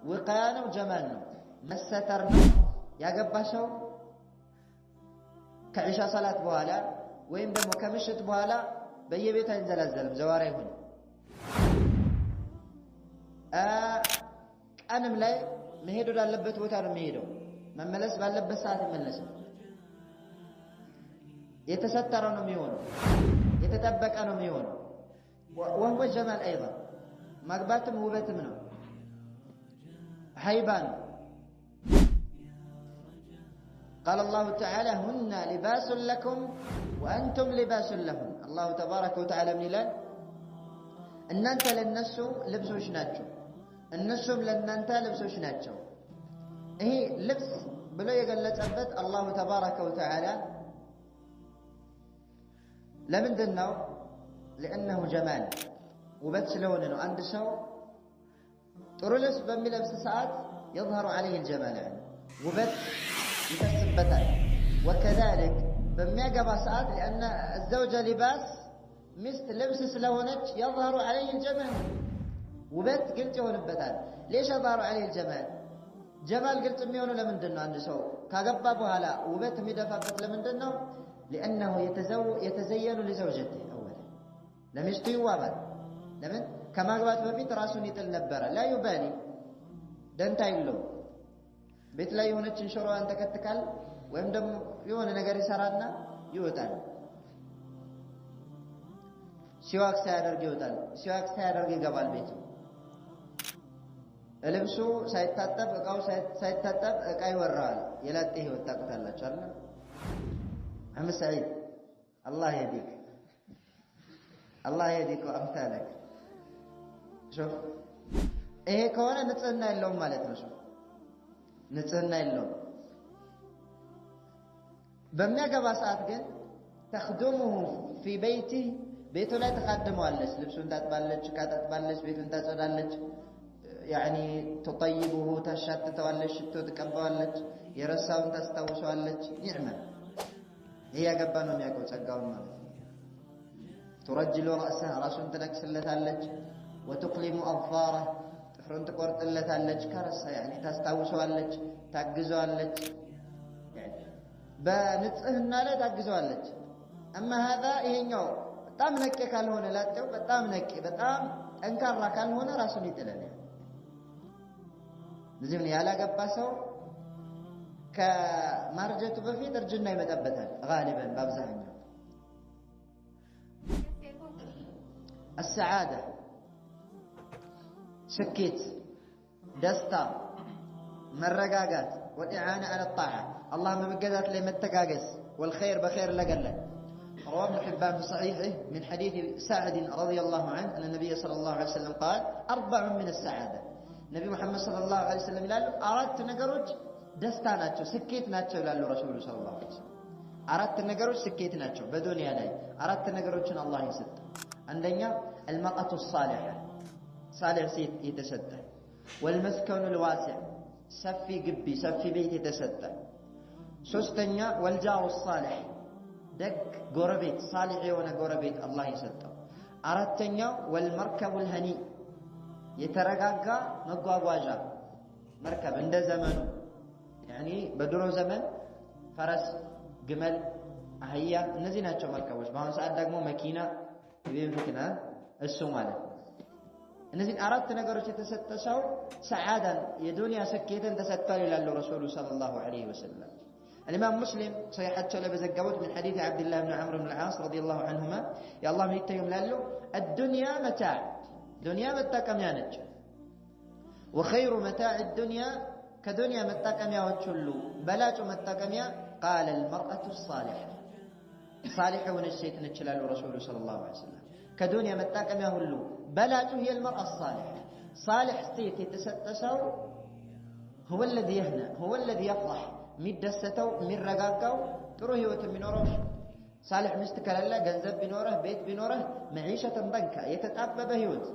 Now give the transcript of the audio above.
وقاية ነው ጀማል ነው መሰተር ነው ያገባ ሰው ከኢሻ ሰላት በኋላ ወይም ደግሞ ከምሽት በኋላ በየቤቱ አይንዘላዘልም ዘዋራ ይሁን ቀንም ላይ መሄድ ወዳለበት ቦታ ነው የሚሄደው መመለስ ባለበት ሰዓት ይመለሳል የተሰተረ ነው የሚሆነው የተጠበቀ ነው የሚሆነው وهو جمال ايضا ማግባትም ውበትም ነው حيبان قال الله تعالى هن لباس لكم وأنتم لباس لهم الله تبارك وتعالى من الآن أن أنت للنسو لبسوش ناتشو النسو لأن أنت لبسوش ناتشو هي لبس بلو يقول لتأبت الله تبارك وتعالى لمن دنو لأنه جمال وبس لونه عند سو ترلس بمي لبس ساعات يظهر عليه الجمال يعني وبس يتثبتان وكذلك بميقبا ساعات لأن الزوجة لباس مثل لبس سلونج يظهر عليه الجمال وبت قلت ونبتان ليش يظهر عليه الجمال جمال قلت ميونه لمن دنو عند سو كاقبابها لا وبت مدفقت لمن دنو لأنه يتزين لزوجته أولا لم يشتيوا أبدا لمن كما قبات بفيت راسون يتل نبرا لا يبالي دنتا يقلو ቤት ላይ የሆነችን ሾሮዋን ተከትካል ወይም ደግሞ የሆነ ነገር ይሰራና ይወጣል ሲዋክስ ያደርግ ይወጣል ሲዋክስ ያደርግ ይገባል ቤት ልብሱ ሳይታጠብ እቃው ሳይታጠብ እቃ ይወራል የላጤ ህይወት ታውቃላችሁ አይደል አህመድ ሰዒድ አላህ ይህዲክ ወአምሳለክ ሹፍ ይሄ ከሆነ ንጽህና የለውም ማለት ነው ሹፍ ንጽህና የለውም በሚያገባ ሰዓት ግን ተخدمه في بيته ቤቱ ላይ ተخدመዋለች ልብሱን ታጥባለች ካጣጥባለች ቤቱን ታጸዳለች يعني تطيبه ታሻትተዋለች ሽቶ ትቀባዋለች የረሳውን ታስታውሰዋለች ኒዕማ ይሄ ያገባ ነው የሚያውቀው ጸጋውን ማለት ነው ترجل رأسه راسን ትነክስለታለች وتقلم أظفاره فرنت قرط اللي تالج كرسة يعني تستوسوالج تاجزوالج يعني بنتصهنا لا تاجزوالج أما هذا يهنيو بتام نكى كان هنا لا تيو بتام نكى بتام أنكر كان هنا راسوني تلني نزمني على قباسو كمرجة بفيت رجلنا يمتبتها غالبا بابزهنيو السعادة سكيت دستا مرقاقات والإعانة على الطاعة اللهم بقدات لي متقاقس والخير بخير لقلة رواه ابن حبان في صحيحه من حديث سعد رضي الله عنه أن النبي صلى الله عليه وسلم قال 4 من السعادة النبي محمد صلى الله عليه وسلم قال أردت نقرج دستا ناتشو سكيت ناتشو قال رسول صلى الله عليه وسلم أردت نقرج سكيت ناتشو بدوني علي أردت نقرج الله يسد عندنا المرأة الصالحة صالح سيت يتسدى والمسكن الواسع سفي قبي سفي بيت يتسدى سوستنيا والجار الصالح دق قربيت صالح وانا قربيت الله يسدى أردتنيا والمركب الهني يترقاقا مقواجا مركب عند زمن يعني بدرو زمن فرس جمل أهيا نزيناتشو مركبوش بهون ساعد دقمو مكينة يبين فكنا السومالة እነዚህ አራት ነገሮች የተሰጠው ሰዓዳን የዱንያ ስኬትን ተሰጥቷል ይላል ረሱሉ ሰለላሁ ዐለይሂ ወሰለም الإمام مسلم صحيحته لبزقبوت من حديث عبد الله بن عمرو بن العاص رضي الله عنهما يا الله ميتيهم لالو الدنيا متاع دنيا متاكميا نج وخير متاع الدنيا كدنيا متاكميا وتشلو بلاج متاكميا قال المرأة الصالحة صالحة ونشيت نتشلال رسول صلى الله عليه وسلم كدنيا متاكميا هلو بلاج هي المرأة الصالحة صالح سيت يتستسو هو الذي يهنى هو الذي يفرح مدستو من رقاقو ጥሩ ህይወት የሚኖረው صالح مستكلله ገንዘብ ቢኖረህ ቤት ቢኖረህ معيشة ضنكا የተጣበበ ህይወት